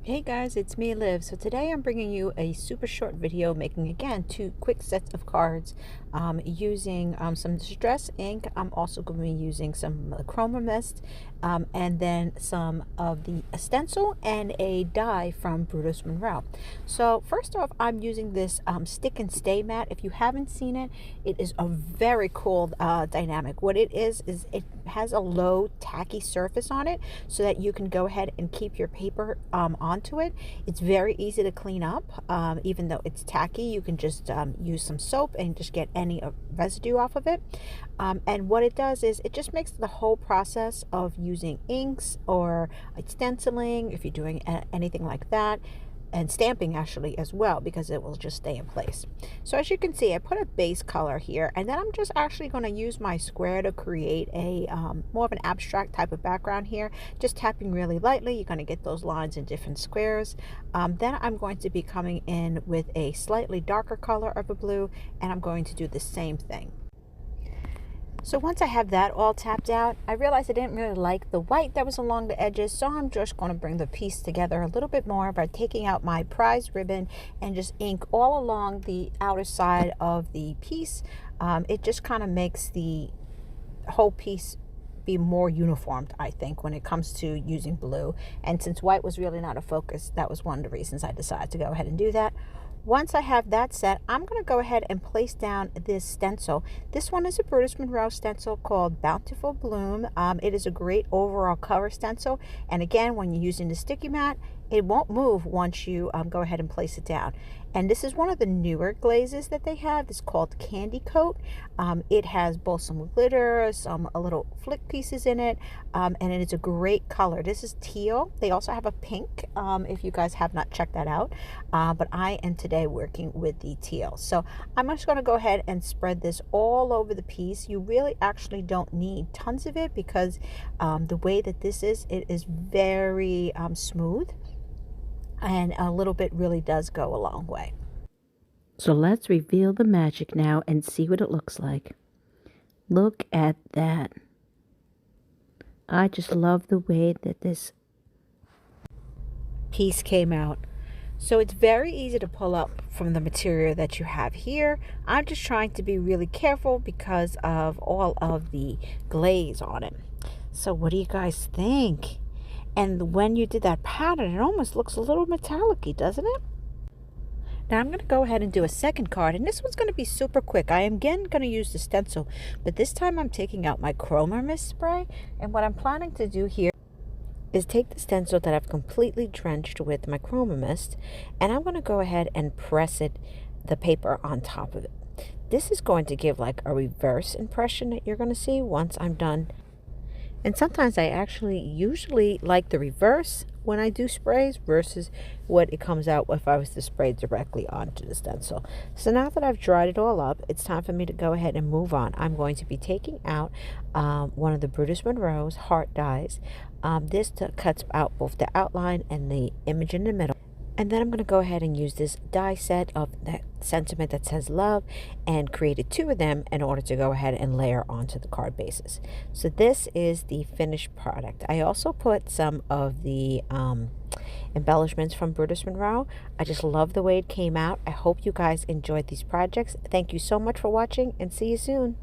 Hey guys, it's me, Liv. So today I'm bringing you a super short video making again two quick sets of cards using some distress ink. I'm also going to be using some chroma mist and then some of the stencil and a die from Brutus Monroe. So first off, I'm using this stick and stay mat. If you haven't seen it, it is a very cool dynamic. What it is it has a low tacky surface on it so that you can go ahead and keep your paper onto it. It's very easy to clean up. Even though it's tacky, you can just use some soap and just get any residue off of it. And what it does is it just makes the whole process of using inks or stenciling, if you're doing anything like that, and stamping actually as well, because it will just stay in place. So as you can see, I put a base color here, and then I'm just actually going to use my square to create a more of an abstract type of background here, just tapping really lightly. You're going to get those lines in different squares. Then I'm going to be coming in with a slightly darker color of a blue, and I'm going to do the same thing. So once I have that all tapped out, I realized I didn't really like the white that was along the edges, so I'm just going to bring the piece together a little bit more by taking out my prize ribbon and just ink all along the outer side of the piece. It just kind of makes the whole piece be more uniformed, I think, when it comes to using blue. And since white was really not a focus, that was one of the reasons I decided to go ahead and do that. Once I have that set, I'm going to go ahead and place down this stencil. This one is a Brutus Monroe stencil called Bountiful Bloom. It is a great overall cover stencil. And again, when you're using the sticky mat, it won't move once you go ahead and place it down. And this is one of the newer glazes that they have. It's called Candy Coat. It has both some glitter, some little flick pieces in it, and it's a great color. This is teal. They also have a pink, if you guys have not checked that out. But I am today working with the teal. So I'm just going to go ahead and spread this all over the piece. You really actually don't need tons of it because the way that this is, it is very smooth. And a little bit really does go a long way. So let's reveal the magic now and see what it looks like. Look at that. I just love the way that this piece came out. So it's very easy to pull up from the material that you have here. I'm just trying to be really careful because of all of the glaze on it. So what do you guys think? And when you did that pattern, it almost looks a little metallic-y, doesn't it? Now I'm going to go ahead and do a second card, and this one's going to be super quick. I am again going to use the stencil, but this time I'm taking out my chroma mist spray, and what I'm planning to do here is take the stencil that I've completely drenched with my chroma mist, and I'm going to go ahead and press the paper on top of it. This is going to give like a reverse impression that you're going to see once I'm done. And sometimes I actually usually like the reverse when I do sprays versus what it comes out if I was to spray directly onto the stencil. So now that I've dried it all up, it's time for me to go ahead and move on. I'm going to be taking out one of the Brutus Monroe's heart dies. This cuts out both the outline and the image in the middle. And then I'm going to go ahead and use this die set of that sentiment that says love and created two of them in order to go ahead and layer onto the card bases. So this is the finished product. I also put some of the embellishments from Brutus Monroe. I just love the way it came out. I hope you guys enjoyed these projects. Thank you so much for watching and see you soon.